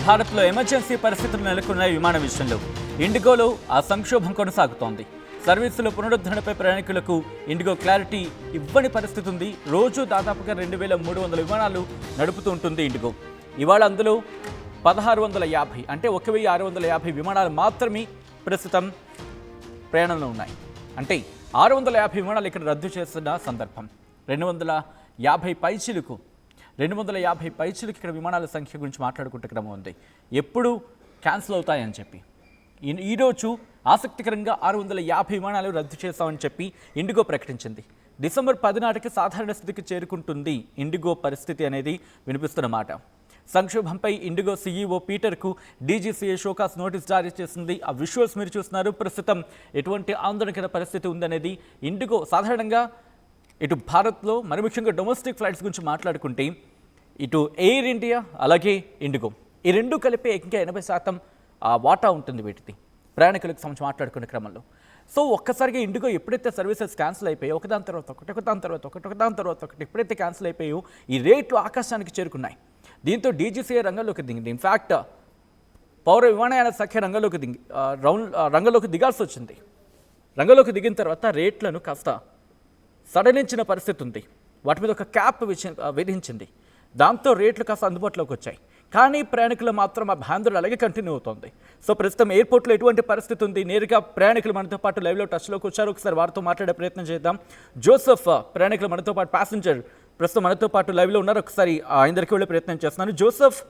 భారత్లో ఎమర్జెన్సీ పరిస్థితులు నెలకొన్న విమాన విషయంలో ఇండిగోలో ఆ సంక్షోభం కొనసాగుతోంది. సర్వీసుల పునరుద్ధరణపై ప్రయాణికులకు ఇండిగో క్లారిటీ ఇవ్వని పరిస్థితి ఉంది. రోజు దాదాపుగా 2300 విమానాలు నడుపుతూ ఉంటుంది ఇండిగో. ఇవాళ అందులో 1650 అంటే 1650 విమానాలు మాత్రమే ప్రస్తుతం ప్రయాణంలో ఉన్నాయి. అంటే 650 విమానాలు ఇక్కడ రద్దు చేస్తున్న సందర్భం. 250 పైచీలకు ఇక్కడ విమానాల సంఖ్య గురించి మాట్లాడుకుంటే క్రమం ఉంది. ఎప్పుడు క్యాన్సిల్ అవుతాయని చెప్పి ఈరోజు ఆసక్తికరంగా 650 విమానాలు రద్దు చేస్తామని చెప్పి ఇండిగో ప్రకటించింది. డిసెంబర్ 10 నాటికి సాధారణ స్థితికి చేరుకుంటుంది ఇండిగో పరిస్థితి అనేది వినిపిస్తున్న మాట. సంక్షోభంపై ఇండిగో సీఈఓ పీటర్కు డీజీసీఏ షోకాస్ నోటీస్ జారీ చేసింది. ఆ విజువల్స్ మీరు చూస్తున్నారు. ప్రస్తుతం ఎటువంటి ఆందోళనకర పరిస్థితి ఉందనేది ఇండిగో సాధారణంగా ఇటు భారత్లో మరి ముఖ్యంగా డొమెస్టిక్ ఫ్లైట్స్ గురించి మాట్లాడుకుంటే ఇటు ఎయిర్ ఇండియా అలాగే ఇండిగో ఈ రెండు కలిపి ఇంకా 80% వాటా ఉంటుంది వీటిది ప్రయాణికులకు సంబంధించి మాట్లాడుకునే క్రమంలో. సో ఒక్కసారిగా ఇండిగో ఎప్పుడైతే సర్వీసెస్ క్యాన్సిల్ అయిపోయాయో ఒకదాని తర్వాత ఒకటి ఎప్పుడైతే క్యాన్సిల్ అయిపోయాయో ఈ రేట్లు ఆకాశానికి చేరుకున్నాయి. దీంతో డీజీసీఏ రంగంలోకి దిగింది. ఇన్ఫ్యాక్ట్ పౌర విమానయాన శాఖ రంగంలోకి దిగాల్సి వచ్చింది. రంగంలోకి దిగిన తర్వాత రేట్లను కాస్త సడలించిన పరిస్థితి ఉంది. వాటి మీద ఒక క్యాప్ విధించింది. దాంతో రేట్లు కాస్త అందుబాటులోకి వచ్చాయి. కానీ ప్రయాణికులు మాత్రం ఆ భయాందోళన అలాగే కంటిన్యూ అవుతోంది. సో ప్రస్తుతం ఎయిర్పోర్ట్లో ఎటువంటి పరిస్థితి ఉంది, నేరుగా ప్రయాణికులు మనతో పాటు లైవ్లో టచ్లోకి వచ్చారు. ఒకసారి వారితో మాట్లాడే ప్రయత్నం చేద్దాం. జోసెఫ్ ప్రయాణికులు మనతో పాటు ప్యాసింజర్ ప్రస్తుతం మనతో పాటు లైవ్లో ఉన్నారు. ఒకసారి ఆయన దగ్గరికి వెళ్ళే ప్రయత్నం చేస్తున్నాను. జోసెఫ్,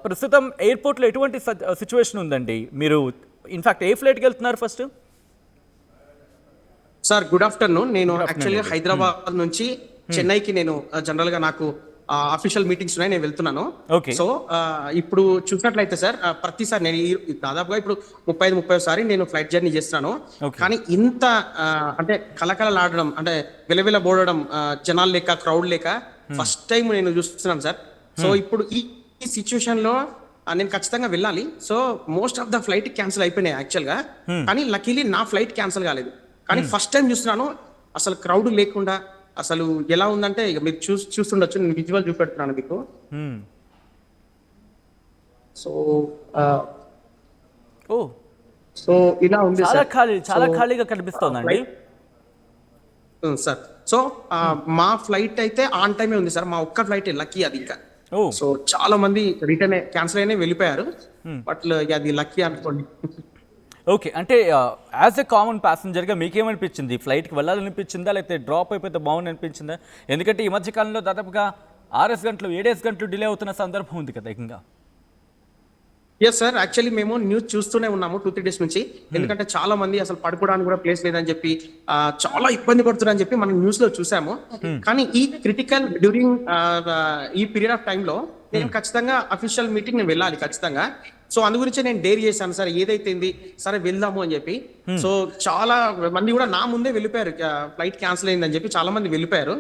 ప్రస్తుతం ఎయిర్పోర్ట్లో ఎటువంటి సిచ్యువేషన్ ఉందండి? మీరు ఇన్ఫ్యాక్ట్ ఏ ఫ్లైట్కి వెళ్తున్నారు ఫస్ట్? Sir good afternoon. నేను యాక్చువల్గా హైదరాబాద్ నుంచి చెన్నైకి నేను జనరల్ గా నాకు అఫీషియల్ మీటింగ్స్ ఉన్నాయి, నేను వెళ్తున్నాను. సో ఇప్పుడు చూసినట్లయితే సార్ ప్రతిసారి నేను దాదాపుగా ఇప్పుడు 35 సారి నేను ఫ్లైట్ జర్నీ చేస్తున్నాను. కానీ ఇంత అంటే కలకలలాడడం అంటే విలవిల బోడడం జనాలు లేక క్రౌడ్ లేక ఫస్ట్ టైం నేను చూస్తున్నాను సార్. సో ఇప్పుడు ఈ సిచ్యువేషన్ లో నేను ఖచ్చితంగా వెళ్ళాలి. So most of the flight cancel అయిపోయినాయి యాక్చువల్ గా. కానీ లక్కీలీ నా ఫ్లైట్ క్యాన్సిల్ కాలేదు. కానీ ఫస్ట్ టైం చూస్తున్నాను అసలు క్రౌడ్ లేకుండా. అసలు ఎలా ఉందంటే ఇక మీరు చూస్తుండొచ్చు, నేను విజువల్ చూపెడుతున్నాను మీకు. సో సో ఇలా ఉంది చాలా ఖాళీగా కనిపిస్తోందండి సార్. సో మా ఫ్లైట్ అయితే ఆన్ టైమే ఉంది సార్. మా ఒక్క ఫ్లైట్ లక్కీ అది. ఇంకా సో చాలా మంది రిటర్న్ క్యాన్సిల్ అయినా వెళ్ళిపోయారు. బట్ అది లక్కీ అనుకోండి. ఓకే, అంటే యాజ్ ఎ కామన్ ప్యాసింజర్గా మీకేమనిపించింది? ఫ్లైట్కి వెళ్ళాలనిపించిందా, లేకపోతే డ్రాప్ అయిపోతే బాగుంది అనిపించిందా? ఎందుకంటే ఈ మధ్యకాలంలో దాదాపుగా 6 గంటలు 7 గంటలు డిలే అవుతున్న సందర్భం ఉంది కదా. ఇంకా ఎస్ సార్, యాక్చువల్లీ మేము న్యూస్ చూస్తూనే ఉన్నాము 2-3 డేస్ నుంచి. ఎందుకంటే చాలా మంది అసలు పడుకోవడానికి కూడా ప్లేస్ లేదని చెప్పి చాలా ఇబ్బంది పడుతున్నారని చెప్పి మనం న్యూస్ లో చూసాము. కానీ ఈ క్రిటికల్ డ్యూరింగ్ ఈ పీరియడ్ ఆఫ్ టైంలో నేను ఖచ్చితంగా అఫీషియల్ మీటింగ్ నేను వెళ్ళాలి ఖచ్చితంగా. సో అందు గురించి నేను డేర్ చేశాను సార్, ఏదైతే సరే వెళ్దాము అని చెప్పి. సో చాలా మంది కూడా నా ముందే వెళ్ళిపోయారు, ఫ్లైట్ క్యాన్సిల్ అయిందని చెప్పి చాలా మంది వెళ్ళిపోయారు.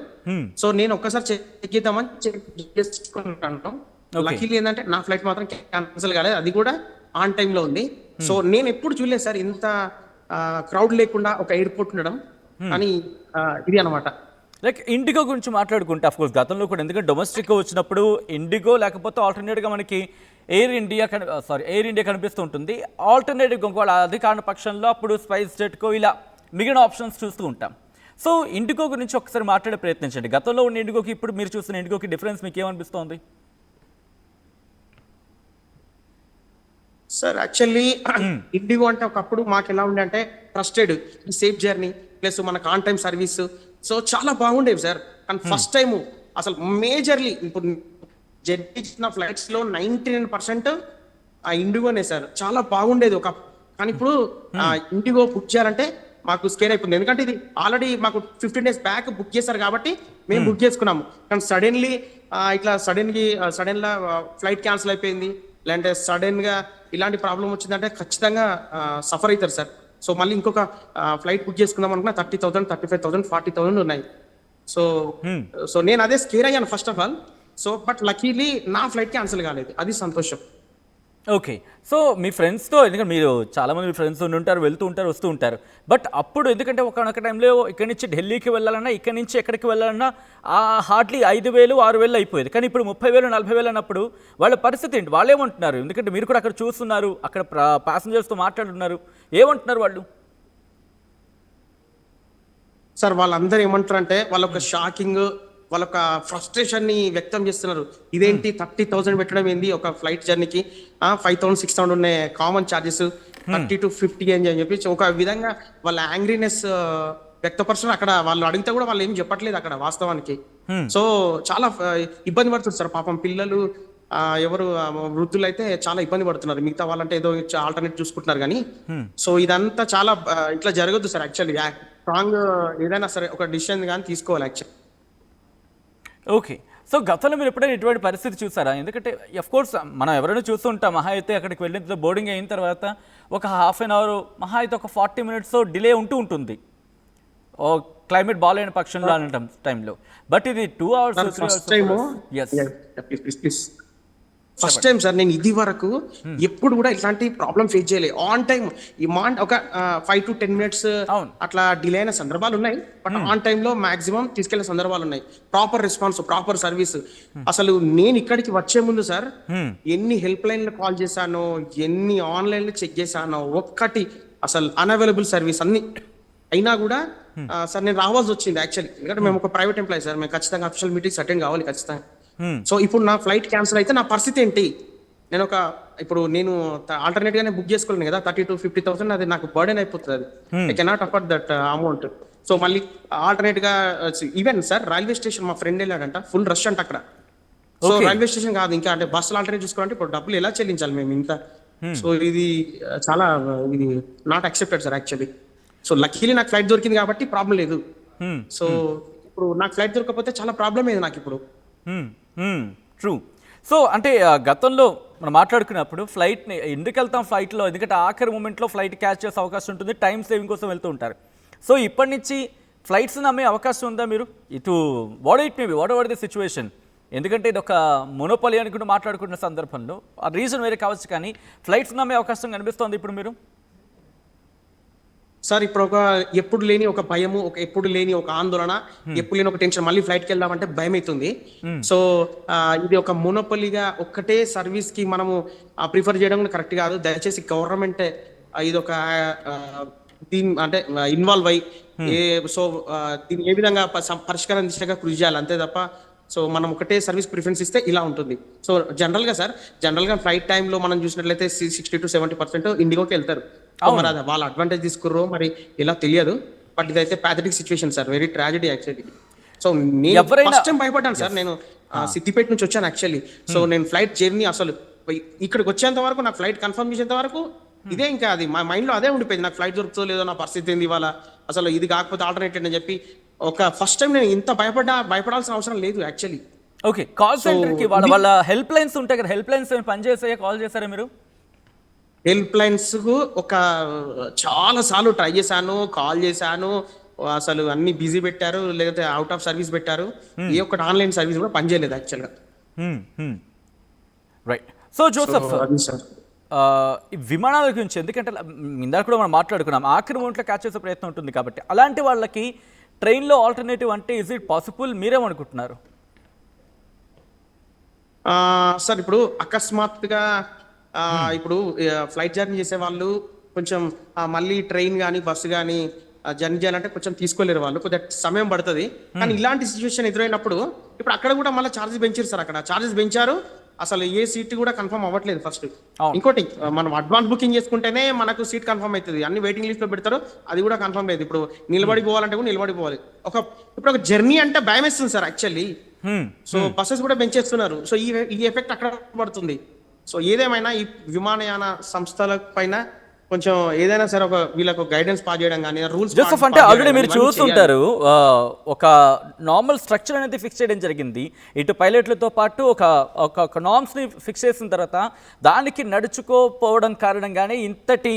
సో నేను ఒక్కసారి చెక్ చేద్దామని చెక్ చేసుకుంటాను. లక్కీలీ ఏంటంటే నా ఫ్లైట్ మాత్రం క్యాన్సిల్ కాలేదు, అది కూడా ఆన్ టైమ్ లో ఉంది. సో నేను ఎప్పుడు చూడలేదు సార్ ఇంత క్రౌడ్ లేకుండా ఒక ఎయిర్పోర్ట్ ఉండడం. అని ఇది అనమాట. లైక్ ఇండిగో గురించి మాట్లాడుకుంటే అఫ్కోర్స్ గతంలో కూడా, ఎందుకంటే డొమెస్టిక్ వచ్చినప్పుడు ఇండిగో లేకపోతే ఆల్టర్నేట్గా మనకి ఎయిర్ ఇండియా కనిపిస్తూ ఉంటుంది. ఆల్టర్నేటివ్ ఇంకోటి అధికార పక్షంలో అప్పుడు స్పైస్ జెట్కో ఇలా మిగిలిన ఆప్షన్స్ చూస్తూ ఉంటాం. సో ఇండిగో గురించి ఒకసారి మాట్లాడే ప్రయత్నించండి. గతంలో ఉన్న ఇండిగోకి ఇప్పుడు మీరు చూస్తున్న ఇండిగోకి డిఫరెన్స్ మీకు ఏమనిపిస్తోంది? సార్ యాక్చువల్లీ ఇండిగో అంటే ఒకప్పుడు మాకు ఎలా ఉండే అంటే ట్రస్టెడ్, సేఫ్ జర్నీ ప్లస్ మనకు ఆన్ టైం సర్వీస్. సో చాలా బాగుండేవి సార్. కానీ ఫస్ట్ టైం అసలు మేజర్లీ ఇప్పుడు జర్నీ ఇచ్చిన ఫ్లైట్స్ లో 99% ఆ ఇండిగోనే సార్. చాలా బాగుండేది ఒక. కానీ ఇప్పుడు ఇండిగో బుక్ చేయాలంటే మాకు స్కేర్ అయిపోయింది. ఎందుకంటే ఇది ఆల్రెడీ మాకు 15 డేస్ బ్యాక్ బుక్ చేశారు కాబట్టి మేము బుక్ చేసుకున్నాము. కానీ సడన్లీ ఇట్లా సడన్ గా ఫ్లైట్ క్యాన్సిల్ అయిపోయింది, లేదంటే సడన్ గా ఇలాంటి ప్రాబ్లం వచ్చిందంటే ఖచ్చితంగా సఫర్ అవుతారు సార్. సో మళ్ళీ ఇంకొక ఫ్లైట్ బుక్ చేసుకుందాం అనుకున్నా 30,000, 35,000, 40,000 ఉన్నాయి. సో నేను అదే స్కేర్ అయ్యాను first of all. So but luckily నా ఫ్లైట్ క్యాన్సిల్ కాలేదు, అది సంతోషం. ఓకే. సో మీ ఫ్రెండ్స్‌తో ఎందుకంటే మీరు చాలామంది మీ ఫ్రెండ్స్ ఉండుంటారు, వెళ్తూ ఉంటారు, వస్తూ ఉంటారు. బట్ అప్పుడు ఎందుకంటే ఒకానొక టైంలో ఇక్కడి నుంచి ఢిల్లీకి వెళ్ళాలన్నా, ఇక్కడి నుంచి ఎక్కడికి వెళ్ళాలన్నా హార్డ్‌లీ 5,000, 6,000 అయిపోయేది. కానీ ఇప్పుడు 30,000, 40,000 అన్నప్పుడు వాళ్ళ పరిస్థితి ఏంటి? వాళ్ళేమంటున్నారు? ఎందుకంటే మీరు కూడా అక్కడ చూస్తున్నారు, అక్కడ ప్యాసింజర్స్‌తో మాట్లాడుతున్నారు. ఏమంటున్నారు వాళ్ళు? సార్ వాళ్ళందరూ ఏమంటారంటే వాళ్ళొక షాకింగ్, వాళ్ళొక ఫ్రస్ట్రేషన్ ని వ్యక్తం చేస్తున్నారు. ఇదేంటి 30,000 పెట్టడం ఏంది ఒక ఫ్లైట్ జర్నీకి, 5,000, 6,000 ఉన్న కామన్ చార్జెస్ 30-50 అని చెప్పి ఒక విధంగా వాళ్ళ యాంగ్రీనెస్ వ్యక్తపరుస్తున్నారు. అక్కడ వాళ్ళు అడిగితే కూడా వాళ్ళు ఏం చెప్పట్లేదు అక్కడ వాస్తవానికి. సో చాలా ఇబ్బంది పడుతుంది సార్ పాపం పిల్లలు, ఎవరు వృద్ధులు అయితే చాలా ఇబ్బంది పడుతున్నారు. మిగతా వాళ్ళంటే ఏదో ఆల్టర్నేట్ చూసుకుంటున్నారు కానీ. సో ఇదంతా చాలా ఇట్లా జరగదు సార్. యాక్చువల్లీ స్ట్రాంగ్ ఏదైనా సరే ఒక డిసిషన్ కానీ తీసుకోవాలి యాక్చువల్లీ. ఓకే. సో గతంలో మీరు ఎప్పుడైనా ఇటువంటి పరిస్థితి చూసారా? ఎందుకంటే కోర్స్ మనం ఎవరైనా చూస్తూ ఉంటాం. మహా అయితే అక్కడికి వెళ్ళిన తర్వాత బోర్డింగ్ అయిన తర్వాత ఒక హాఫ్ అన్ అవర్, మహా అయితే ఒక 40 మినిట్స్ డిలే ఉంటుంది. ఓ క్లైమేట్ బాగాలేని పక్షంలో అనే టైంలో. బట్ ఇది 2 hours, 3 first time first time sir నేను ఇది వరకు ఎప్పుడు కూడా ఇట్లాంటి ప్రాబ్లం ఫేస్ చేయలేదు. ఆన్ టైం ఒక 5 to 10 మినిట్స్ అట్లా డిలే అయిన సందర్భాలు ఉన్నాయి. బట్ ఆన్ టైమ్ లో మాక్సిమం తీసుకెళ్లిన సందర్భాలు ఉన్నాయి. Proper response, proper service. అసలు నేను ఇక్కడికి వచ్చే ముందు సార్ ఎన్ని హెల్ప్ లైన్ కాల్ చేశానో, ఎన్ని ఆన్లైన్ లో చెక్ చేశానో, ఒక్కటి అసలు అన్అవైలబుల్ సర్వీస్ అన్ని అయినా కూడా సార్ నేను రావాల్సి వచ్చింది యాక్చువల్లీ. ఎందుకంటే మేము ఒక ప్రైవేట్ ఎంప్లాయీ సార్, మేము ఖచ్చితంగా అఫీషియల్ మీటింగ్స్ అటెండ్ కావాలి ఖచ్చితంగా. సో ఇప్పుడు నా ఫ్లైట్ క్యాన్సిల్ అయితే నా పరిస్థితి ఏంటి? ఇప్పుడు నేను ఆల్టర్నేట్ గానే బుక్ చేసుకోలేను కదా. 30,000-50,000 అది నాకు బర్డెన్ అయిపోతుంది. అది I cannot afford that amount. So మళ్ళీ ఆల్టర్నేట్ గా ఈవెన్ సార్ రైల్వే స్టేషన్ మా ఫ్రెండ్ వెళ్ళాడంట, ఫుల్ రష్ అంట అక్కడ. సో రైల్వే స్టేషన్ కాదు ఇంకా, అంటే బస్సులు ఆల్టర్నేట్ చూసుకోవాలంటే ఇప్పుడు డబ్బులు ఎలా చెల్లించాలి మేము ఇంత? సో ఇది చాలా ఇది not accepted sir actually. So luckily నాకు ఫ్లైట్ దొరికింది కాబట్టి ప్రాబ్లం లేదు. సో ఇప్పుడు నాకు ఫ్లైట్ దొరకకపోతే చాలా ప్రాబ్లం అయ్యేది నాకు ఇప్పుడు. ట్రూ. సో అంటే గతంలో మనం మాట్లాడుకున్నప్పుడు ఫ్లైట్ని ఎందుకు వెళ్తాం ఫ్లైట్లో, ఎందుకంటే ఆఖరి మూమెంట్లో ఫ్లైట్ క్యాచ్ చేసే అవకాశం ఉంటుంది, టైం సేవింగ్ కోసం వెళ్తూ ఉంటారు. సో ఇప్పటి నుంచి ఫ్లైట్స్ నమ్మే అవకాశం ఉందా మీరు? ఇటు వాట్ ఎవర్ ది సిచ్యువేషన్, ఎందుకంటే ఇది ఒక మొనోపలి అని కూడా మాట్లాడుకున్న సందర్భంలో ఆ రీజన్ వేరే కావచ్చు, కానీ ఫ్లైట్స్ నమ్మే అవకాశం కనిపిస్తోంది ఇప్పుడు మీరు? సార్ ఇప్పుడు ఎప్పుడు లేని ఒక భయము, ఎప్పుడు లేని ఒక ఆందోళన, ఎప్పుడు లేని ఒక టెన్షన్. మళ్ళీ ఫ్లైట్కి వెళ్దామంటే భయం అవుతుంది. సో ఇది ఒక మోనోపలిగా ఒక్కటే సర్వీస్ కి మనము ప్రిఫర్ చేయడం కరెక్ట్ కాదు. దయచేసి గవర్నమెంట్ ఇది ఒక దీని అంటే ఇన్వాల్వ్ అయ్యి సో దీన్ని ఏ విధంగా పరిష్కారం దిశగా కృషి చేయాలి అంతే తప్ప. సో మనం ఒకటే సర్వీస్ ప్రిఫరెన్స్ ఇస్తే ఇలా ఉంటుంది. సో జనరల్ గా ఫ్లైట్ టైంలో మనం చూసినట్లయితే 60-70% ఇండిగోకి వెళ్తారు. మరి అది వాళ్ళ అడ్వాంటేజ్ తీసుకుర్రో మరి ఇలా తెలియదు. బట్ ఇదైతే pathetic situation sir, very tragedy actually. So నేను ఫస్ట్ టైం భయపడ్డాను సార్. నేను సిద్దిపేట నుంచి వచ్చాను యాక్చువల్లీ. సో నేను ఫ్లైట్ జర్నీ అసలు ఇక్కడికి వచ్చేంత వరకు, నాకు ఫ్లైట్ కన్ఫర్మ్ చేసేంత వరకు ఇదే ఇంకా అది మా మైండ్ లో అదే ఉండిపోయింది. నాకు ఫ్లైట్ దొరుకుతుందో లేదో, నా పరిస్థితి ఏంది ఇవాళ, అసలు ఇది కాకపోతే ఆల్టర్నేటివ్ అని చెప్పి ఒక ఫస్ట్ టైం నేను ఇంత భయపడాల్సిన అవసరం లేదు యాక్చువల్లీ. ఓకే. కాల్ సెంటర్కి వాళ్ళ హెల్ప్ లైన్స్ ఉంటాయి కదా, హెల్ప్ లైన్స్ పనిచేసాయా? కాల్ చేశారా మీరు? హెల్ప్ లైన్స్ కు చాలా సార్లు ట్రై చేశాను, కాల్ చేశాను. అసలు అన్ని బిజీ పెట్టారు, లేకపోతే అవుట్ ఆఫ్ సర్వీస్ పెట్టారు. ఏ ఒక్కటి ఆన్లైన్ సర్వీస్ కూడా పనిచేయలేదు యాక్చువల్గా. రైట్. సో జోసెఫ్, ఈ విమానాల గురించి ఎందుకంటే ఇందాక కూడా మనం మాట్లాడుకున్నాం, ఆఖరి మూమెంట్లో క్యాచ్ చేసే ప్రయత్నం ఉంటుంది కాబట్టి అలాంటి వాళ్ళకి ట్రైన్లో ఆల్టర్నేటివ్ అంటే ఇస్ ఇట్ పాసిబుల్? మీరేమనుకుంటున్నారు? సార్ ఇప్పుడు అకస్మాత్తుగా ఇప్పుడు ఫ్లైట్ జర్నీ చేసే వాళ్ళు కొంచెం మళ్ళీ ట్రైన్ కానీ బస్సు కానీ జర్నీ చేయాలంటే కొంచెం తీసుకోలేరు, వాళ్ళు కొద్దిగా సమయం పడుతుంది. కానీ ఇలాంటి సిచ్యువేషన్ ఎదురైనప్పుడు ఇప్పుడు అక్కడ కూడా మళ్ళీ ఛార్జెస్ పెంచారు సార్. అక్కడ ఛార్జెస్ పెంచారు, అసలు ఏ సీట్ కూడా కన్ఫర్మ్ అవ్వట్లేదు ఫస్ట్. ఇంకోటి మనం అడ్వాన్స్ బుకింగ్ చేసుకుంటేనే మనకు సీట్ కన్ఫర్మ్ అవుతుంది. అన్ని వెయిటింగ్ లిస్ట్ లో పెడతారు, అది కూడా కన్ఫర్మ్ లేదు. ఇప్పుడు నిలబడి పోవాలంటే కూడా నిలబడి పోవాలి. ఇప్పుడు ఒక జర్నీ అంటే భయం వేస్తుంది సార్ యాక్చువల్లీ. సో బస్సెస్ కూడా పెంచేస్తున్నారు. సో ఈ ఎఫెక్ట్ అక్కడ పడుతుంది. సో ఏదేమైనా ఈ విమానయాన సంస్థల పైన కొంచెం ఏదైనా సరే ఒక వీళ్ళకు గైడెన్స్ పాస్ చేయడం కానీ రూల్స్. జోసెఫ్ అంటే ఆల్రెడీ మీరు చూస్తుంటారు, ఒక నార్మల్ స్ట్రక్చర్ అనేది ఫిక్స్ చేయడం జరిగింది. ఇటు పైలట్లతో పాటు ఒక నార్మ్స్ని ఫిక్స్ చేసిన తర్వాత దానికి నడుచుకోపోవడం కారణంగానే ఇంతటి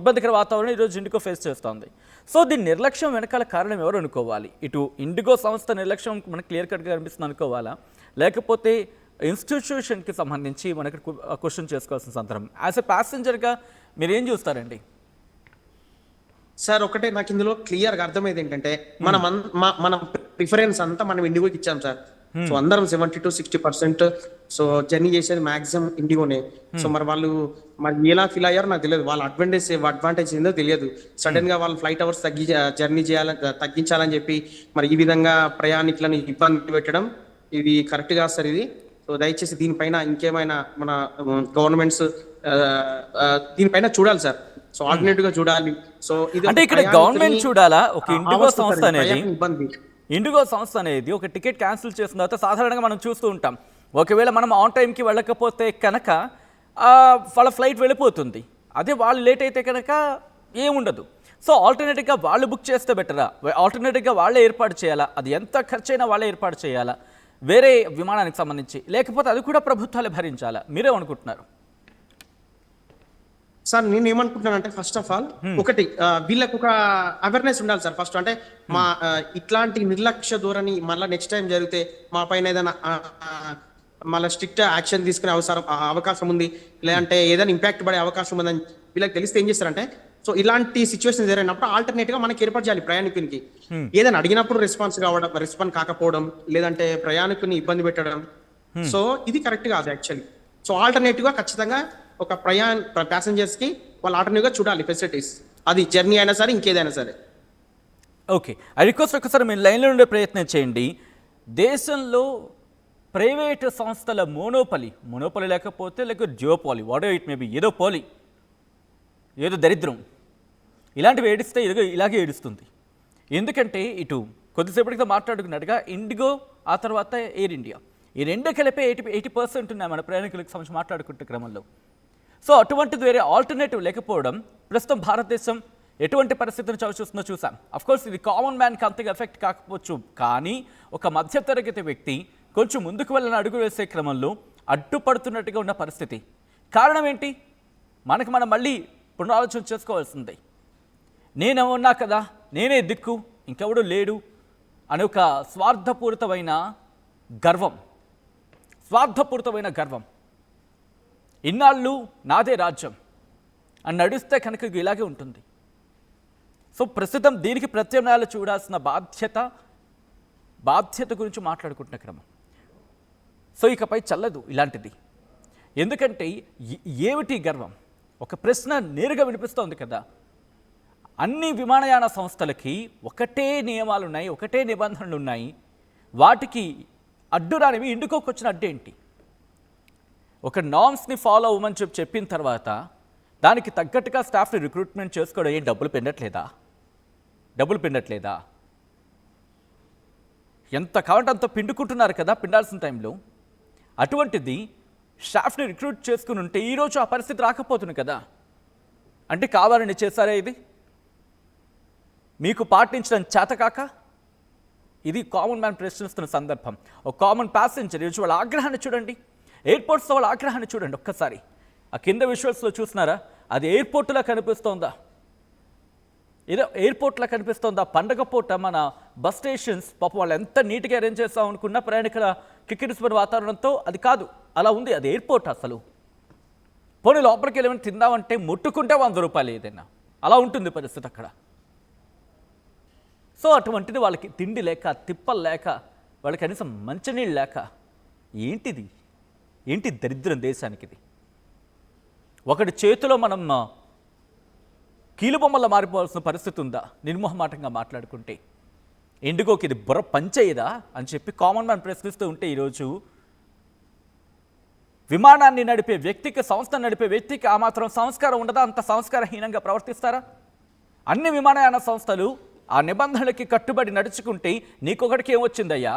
ఇబ్బందికర వాతావరణం ఈరోజు ఇండిగో ఫేస్ చేస్తోంది. సో దీని నిర్లక్ష్యం వెనకాల కారణం ఎవరు అనుకోవాలి? ఇటు ఇండిగో సంస్థ నిర్లక్ష్యం మనకు క్లియర్ కట్గా కనిపిస్తుంది అనుకోవాలా, లేకపోతే ఇన్స్టిట్యూషన్కి సంబంధించి మనకి క్వశ్చన్ చేసుకోవాల్సిన సందర్భం. యాజ్ ఎ ప్యాసింజర్గా మీరు ఏం చూస్తారండి? సార్ ఒకటే నాకు ఇందులో క్లియర్ గా అర్థమైంది ఏంటంటే మన ప్రిఫరెన్స్ అంతా మనం ఇండిగోకి ఇచ్చాం సార్. సో అందరం 70-60% సో జర్నీ చేసేది మాక్సిమం ఇండిగోనే. సో మరి వాళ్ళు మరి ఎలా ఫీల్ అయ్యారో నాకు తెలియదు. వాళ్ళ అడ్వాంటేజ్ ఏందో తెలియదు. సడన్ గా వాళ్ళు ఫ్లైట్ అవర్స్ జర్నీ తగ్గించాలని చెప్పి మరి ఈ విధంగా ప్రయాణికులను ఇబ్బంది పెట్టడం ఇది కరెక్ట్ గా సార్ ఇది. సో దయచేసి దీనిపైన ఇంకేమైనా మన గవర్నమెంట్స్ దీనిపైన చూడాలి సార్. సో ఆల్టర్నేటివ్ గా చూడాలి. సో ఇది అంటే ఇక్కడ గవర్నమెంట్ చూడాలా? ఒక ఇండిగో సంస్థ అనేది ఇబ్బంది. ఇండిగో సంస్థ అనేది ఒక టికెట్ క్యాన్సిల్ చేసిన తర్వాత సాధారణంగా మనం చూస్తూ ఉంటాం, ఒకవేళ మనం ఆన్ టైంకి వెళ్ళకపోతే కనుక వాళ్ళ ఫ్లైట్ వెళ్ళిపోతుంది. అదే వాళ్ళు లేట్ అయితే కనుక ఏముండదు. సో ఆల్టర్నేటివ్గా వాళ్ళు బుక్ చేస్తే బెటరా? ఆల్టర్నేటివ్గా వాళ్ళే ఏర్పాటు చేయాలా? అది ఎంత ఖర్చైనా వాళ్ళే ఏర్పాటు చేయాలా వేరే విమానానికి సంబంధించి, లేకపోతే అది కూడా ప్రభుత్వాలే భరించాలా? మీరేమనుకుంటున్నారు? సార్ నేను ఏమనుకుంటున్నానంటే ఫస్ట్ ఆఫ్ ఆల్ ఒకటి వీళ్ళకి ఒక అవేర్నెస్ ఉండాలి సార్. ఫస్ట్ అంటే మా ఇట్లాంటి నిర్లక్ష్య ధోరణి మళ్ళీ నెక్స్ట్ టైం జరిగితే మా పైన ఏదైనా మళ్ళీ స్ట్రిక్ట్ యాక్షన్ తీసుకునే అవకాశం ఉంది, లేదంటే ఏదైనా ఇంపాక్ట్ పడే అవకాశం ఉందని వీళ్ళకి తెలిస్తే ఏం చేస్తారంటే, సో ఇలాంటి సిచ్యువేషన్ జరిగినప్పుడు ఆల్టర్నేట్ గా మనకి ఏర్పాటు చేయాలి. ప్రయాణికునికి ఏదైనా అడిగినప్పుడు రెస్పాన్స్ కాకపోవడం, లేదంటే ప్రయాణికుని ఇబ్బంది పెట్టడం, సో ఇది కరెక్ట్ కాదు యాక్చువల్లీ. సో ఆల్టర్నేటివ్ గా ఖచ్చితంగా ఒక ప్యాసింజర్స్ కి వాళ్ళు ఆల్టర్నేటివ్ గా చూడాలి ఫెసిలిటీస్, అది జర్నీ అయినా సరే ఇంకేదైనా సరే. ఓకే, ఐ రిక్వెస్ట్ ఒకసారి మీరు లైన్లో ఉండే ప్రయత్నం చేయండి. దేశంలో ప్రైవేటు సంస్థల మోనోపలి లేకపోతే జియోపాలి, వాట్ ఇట్ మేబీ, ఏదో పోలి, ఏదో దరిద్రం, ఇలాంటివి ఏడిస్తే ఇలాగే ఏడుస్తుంది. ఎందుకంటే ఇటు కొద్దిసేపటిగా మాట్లాడుకున్నట్టుగా ఇండిగో, ఆ తర్వాత ఎయిర్ ఇండియా, ఈ రెండు కలిపే 80% ఉన్నాయి మన ప్రయాణికులకు సంబంధించి మాట్లాడుకుంటే క్రమంలో. సో అటువంటిది వేరే ఆల్టర్నేటివ్ లేకపోవడం ప్రస్తుతం భారతదేశం ఎటువంటి పరిస్థితిని చవిచూస్తుందో చూసాం. అఫ్కోర్స్ ఇది కామన్ మ్యాన్కి అంతగా ఎఫెక్ట్ కాకపోవచ్చు, కానీ ఒక మధ్యతరగతి వ్యక్తి కొంచెం ముందుకు వెళ్ళని అడుగు వేసే క్రమంలో అడ్డుపడుతున్నట్టుగా ఉన్న పరిస్థితి. కారణం ఏంటి? మనం మళ్ళీ పునరాలోచన చేసుకోవాల్సిందే. నేనే ఉన్నా కదా, నేనే దిక్కు, ఇంకెవడూ లేడు అనే ఒక స్వార్థపూరితమైన గర్వం, ఇన్నాళ్ళు నాదే రాజ్యం అని నడిస్తే కనుక ఇలాగే ఉంటుంది. సో ప్రస్తుతం దీనికి ప్రత్యామ్నాయాలు చూడాల్సిన బాధ్యత గురించి మాట్లాడుకుంటున్న క్రమం. సో ఇకపై చల్లదు ఇలాంటిది. ఎందుకంటే ఏమిటి గర్వం? ఒక ప్రశ్న నేరుగా వినిపిస్తోంది కదా. అన్ని విమానయాన సంస్థలకి ఒకటే నియమాలు ఉన్నాయి, ఒకటే నిబంధనలు ఉన్నాయి. వాటికి అడ్డురానివి ఇండిగోకి వచ్చిన అడ్డేంటి? ఒక నామ్స్ని ఫాలో అవ్వమని చెప్పిన తర్వాత దానికి తగ్గట్టుగా స్టాఫ్ని రిక్రూట్మెంట్ చేసుకోవడం ఏం డబ్బులు పిండట్లేదా? ఎంత కావాలంటే అంత పిండుకుంటున్నారు కదా పిండాల్సిన టైంలో. అటువంటిది స్టాఫ్ని రిక్రూట్ చేసుకుని ఉంటే ఈరోజు ఆ పరిస్థితి రాకపోతుంది కదా. అంటే కావాలని చేశారా? ఇది మీకు పాటించడం చేతకాక? ఇది కామన్ మ్యాన్ ప్రశ్నిస్తున్న సందర్భం. ఒక కామన్ ప్యాసింజర్ ఈరోజు వాళ్ళ ఆగ్రహాన్ని చూడండి, ఎయిర్పోర్ట్స్లో వాళ్ళ ఆగ్రహాన్ని చూడండి ఒక్కసారి. ఆ కింద విజువల్స్లో చూస్తున్నారా? అది ఎయిర్పోర్టులా కనిపిస్తోందా? ఏదో ఎయిర్పోర్ట్లా కనిపిస్తోందా? పండగ పూట మన బస్ స్టేషన్స్ పాపం వాళ్ళు ఎంత నీట్గా అరేంజ్ చేస్తాం అనుకున్న ప్రయాణికుల కిక్కిరిసిపోయిన వాతావరణంతో అది కాదు, అలా ఉంది. అది ఎయిర్పోర్ట్ అసలు. పోనీ లోపలికి వెళ్ళమని తిందామంటే ముట్టుకుంటే 100 రూపాయలు ఏదైనా, అలా ఉంటుంది పరిస్థితి అక్కడ. సో అటువంటిది వాళ్ళకి తిండి లేక, తిప్పలు లేక, వాళ్ళకి కనీసం మంచినీళ్ళు లేక, ఏంటి దరిద్రం దేశానికి ఇది? ఒకటి చేతిలో మనం కీలుబొమ్మల్లో మారిపోవాల్సిన పరిస్థితి ఉందా? నిర్మోహమాటంగా మాట్లాడుకుంటే ఇండిగోకి ఇది బుర్ర పంచేయదా అని చెప్పి కామన్ మ్యాన్ ప్రశ్నిస్తూ ఉంటే ఈరోజు విమానాన్ని నడిపే వ్యక్తికి, సంస్థను నడిపే వ్యక్తికి ఆ మాత్రం సంస్కారం ఉండదా? అంత సంస్కారహీనంగా ప్రవర్తిస్తారా? అన్ని విమానయాన సంస్థలు ఆ నిబంధనలకి కట్టుబడి నడుచుకుంటే నీకొకడికి ఏమొచ్చిందయ్యా,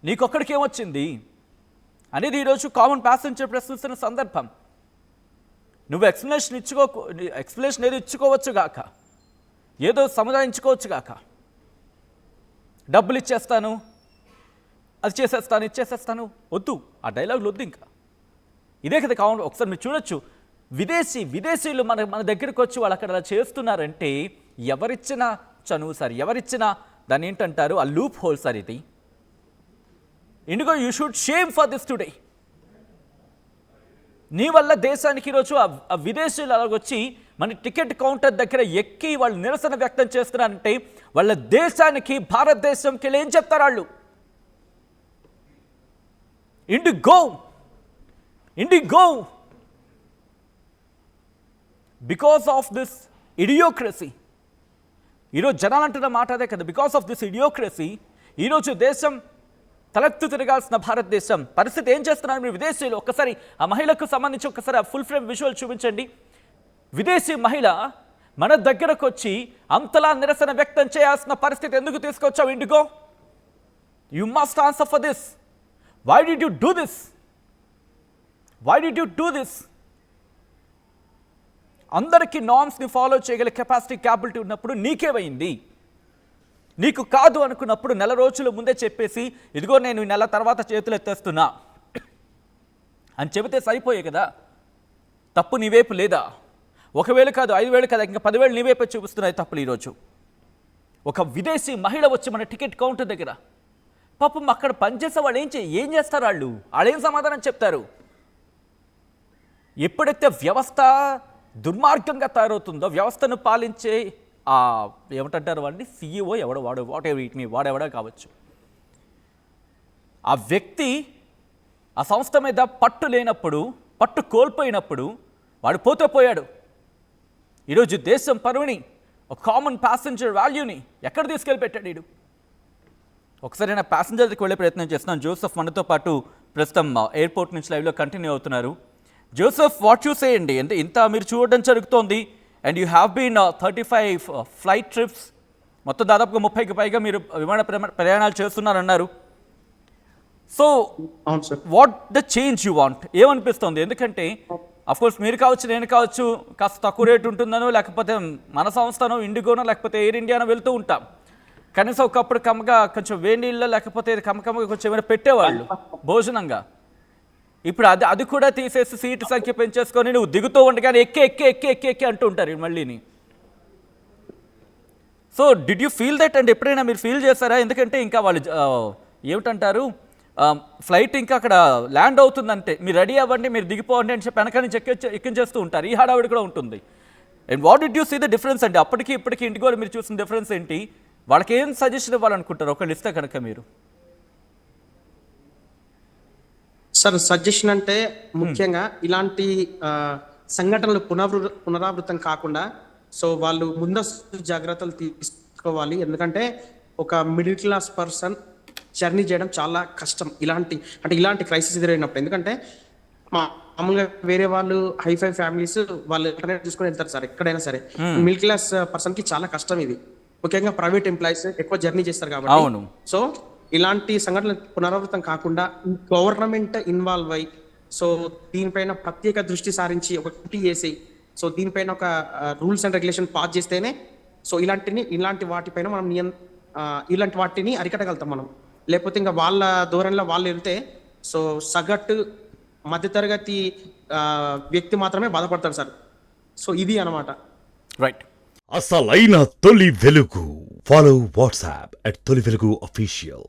నీకొక్కడికి ఏమొచ్చింది అనేది ఈరోజు కామన్ ప్యాసింజర్ ప్రశ్నిస్తున్న సందర్భం. నువ్వు ఎక్స్ప్లెనేషన్ ఏదో ఇచ్చుకోవచ్చు గాక, ఏదో సముదాయించుకోవచ్చు గాక, డబ్బులు ఇచ్చేస్తాను, అది చేసేస్తాను, ఇచ్చేసేస్తాను, వద్దు, ఆ డైలాగులు వద్దు. ఇంకా ఇదే కదా కామన్. ఒకసారి మీరు చూడొచ్చు, విదేశీయులు మన దగ్గరికి వచ్చి వాళ్ళు అక్కడ అలా చేస్తున్నారంటే ఎవరిచ్చిన చనువు సార్, ఎవరిచ్చిన దాన్ని ఏంటంటారు, ఆ లూప్ హోల్ సార్ ఇది. IndiGo you should shame for this today. నీ వల్ల దేశానికి ఈరోజు ఆ విదేశీయులు అలాగొచ్చి మన టికెట్ కౌంటర్ దగ్గర ఎక్కి వాళ్ళు నిరసన వ్యక్తం చేస్తున్నారంటే వాళ్ళ దేశానికి, భారతదేశంకి వెళ్ళి ఏం చెప్తారు వాళ్ళు? IndiGo because of this idiocracy. ఈరోజు జనాలు అంటున్న మాట అదే కదా, బికాస్ ఆఫ్ దిస్ ఇడియోక్రసీ ఈరోజు దేశం తలెత్తు తిరగాల్సిన భారతదేశం పరిస్థితి ఏం చేస్తున్నారు మీరు విదేశీయులు? ఒక్కసారి ఆ మహిళకు సంబంధించి ఒక్కసారి ఆ ఫుల్ ఫ్రేమ్ విజువల్ చూపించండి. విదేశీ మహిళ మన దగ్గరకు వచ్చి అంతలా నిరసన వ్యక్తం చేయాల్సిన పరిస్థితి ఎందుకు తీసుకొచ్చావు IndiGo? You must answer for this. Why did you do this? అందరికీ నార్మ్స్ని ఫాలో చేయగల కెపాసిటీ, క్యాపబిలిటీ ఉన్నప్పుడు నీకేమైంది? నీకు కాదు అనుకున్నప్పుడు నెల రోజుల ముందే చెప్పేసి ఇదిగో నేను ఈ నెల తర్వాత చేతులు ఎత్తేస్తున్నా అని చెబితే సరిపోయే కదా. తప్పు నీ వైపు లేదా? 1,000 కాదు, 5,000 కాదు, ఇంకా 10,000 నీ వైపే చూపిస్తున్నాయి తప్పులు. ఈరోజు ఒక విదేశీ మహిళ వచ్చి మన టికెట్ కౌంటర్ దగ్గర, పాపం అక్కడ పనిచేసే వాళ్ళు ఏం చేస్తారు? వాళ్ళేం సమాధానం చెప్తారు? ఎప్పుడైతే వ్యవస్థ దుర్మార్గంగా తయారవుతుందో, వ్యవస్థను పాలించే ఏమిటంటారు వాడిని, CEO ఎవడో వాడు వాడెవడో కావచ్చు, ఆ వ్యక్తి ఆ సంస్థ మీద పట్టు లేనప్పుడు, పట్టు కోల్పోయినప్పుడు వాడు పోయాడు. ఈరోజు దేశం పరువుని, ఒక కామన్ ప్యాసింజర్ వాల్యూని ఎక్కడ తీసుకెళ్ళి పెట్టాడు వీడు? ఒకసారి నేను ప్యాసింజర్ దగ్గరికి వెళ్ళే ప్రయత్నం చేస్తున్నాను. జోసెఫ్ మనతో పాటు ప్రస్తుతం ఎయిర్పోర్ట్ నుంచి లైవ్లో కంటిన్యూ అవుతున్నారు. జోసెఫ్, వాట్ యూ సే అండి? అంటే ఇంత మీరు చూడడం జరుగుతోంది, and you have been 35 flight trips, మొత్తం దాదాపుగా 30కి పైగా మీరు విమాన ప్రయాణాలు చేస్తున్నారన్నారు. So what the change you want? ఏమనిపిస్తుంది? ఎందుకంటే అఫ్కోర్స్ మీరు కావచ్చు, నేను కావచ్చు, కాస్త తక్కువ రేటు ఉంటుందనో, లేకపోతే మన సంస్థనో, ఇండిగోనో, లేకపోతే ఎయిర్ ఇండియానో వెళ్తూ ఉంటాం. కనీసం ఒకప్పుడు కమ్మగా కొంచెం వేడి నీళ్ళ, లేకపోతే కమ్మగా కొంచెం ఏమైనా పెట్టేవాళ్ళు భోజనంగా. ఇప్పుడు అది కూడా తీసేసి సీటు సంఖ్య పెంచేసుకొని నువ్వు దిగుతూ ఉండగానే ఎక్కి అంటూ ఉంటారు మళ్ళీని. So did you feel that? And ఎప్పుడైనా మీరు ఫీల్ చేస్తారా? ఎందుకంటే ఇంకా వాళ్ళు ఏమిటంటారు, ఫ్లైట్ ఇంకా అక్కడ ల్యాండ్ అవుతుందంటే మీరు రెడీ అవ్వండి, మీరు దిగిపోవండి అని చెప్పి వెనక నుంచి ఎక్కించేస్తూ ఉంటారు. ఈ హడావిడి కూడా ఉంటుంది. And what did you see the difference అండి? అప్పటికి ఇప్పటికి ఇండిగో మీరు చూసిన డిఫరెన్స్ ఏంటి? వాళ్ళకి ఏం సజెషన్ ఇవ్వాలనుకుంటారు ఒకళ్ళు ఇస్తే కనుక మీరు? సార్, సజెషన్ అంటే ముఖ్యంగా ఇలాంటి సంఘటనలు పునరావృతం కాకుండా సో వాళ్ళు ముందస్తు జాగ్రత్తలు తీసుకోవాలి. ఎందుకంటే ఒక మిడిల్ క్లాస్ పర్సన్ జర్నీ చేయడం చాలా కష్టం ఇలాంటి క్రైసిస్ ఎదురైనప్పుడు. ఎందుకంటే మామూలుగా వేరే వాళ్ళు హైఫై ఫ్యామిలీస్ వాళ్ళు ఇంటర్నెట్ చూసుకొని వెళ్తారు సార్ ఎక్కడైనా సరే. మిడిల్ క్లాస్ పర్సన్ కి చాలా కష్టం ఇది. ముఖ్యంగా ప్రైవేట్ ఎంప్లాయీస్ ఎక్కువ జర్నీ చేస్తారు కాబట్టి. సో ఇలాంటి సంఘటనలు పునరావృతం కాకుండా గవర్నమెంట్ ఇన్వాల్వ్ అయ్యి సో దీనిపైన ప్రత్యేక దృష్టి సారించి ఒక కమిటీ చేసి సో దీనిపైన ఒక రూల్స్ అండ్ రెగ్యులేషన్ పాస్ చేస్తేనే సో ఇలాంటి వాటిపైన మనం ఇలాంటి వాటిని అరికట్టగలుగుతాం మనం. లేకపోతే ఇంకా వాళ్ళ ధోరణిలో వాళ్ళు వెళ్తే సో సగటు మధ్యతరగతి వ్యక్తి మాత్రమే బాధపడతారు సార్. సో ఇది అన్నమాట. రైట్. అసలైన తొలి వెలుగు. ఫాలో వాట్సాప్ @తొలి వెలుగు official.